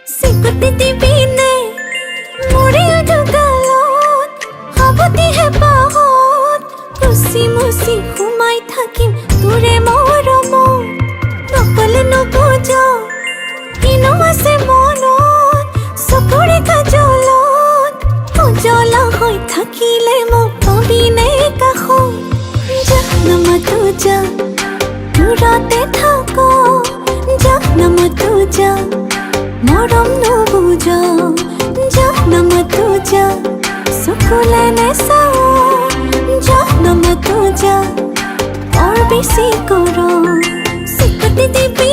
চিকুটি দিবিনে মৰি উদগালত সাৱতিহে পাহত মুচি মুচি সোমাই থাকিম তোৰে মৰমত নকলে নুবুজ কিনো আছে মনত চকুৰে কাজলত উজ্বলা হৈ থাকিলে মোক পাবিনে কাষত যা নামাতো যা দূৰতে থাক যা নামাতো যা মৰম নুবুজ যা নামাতো যা চকুলে নেচাও যা নামাতো যা और बेसी करो सिकती दिबी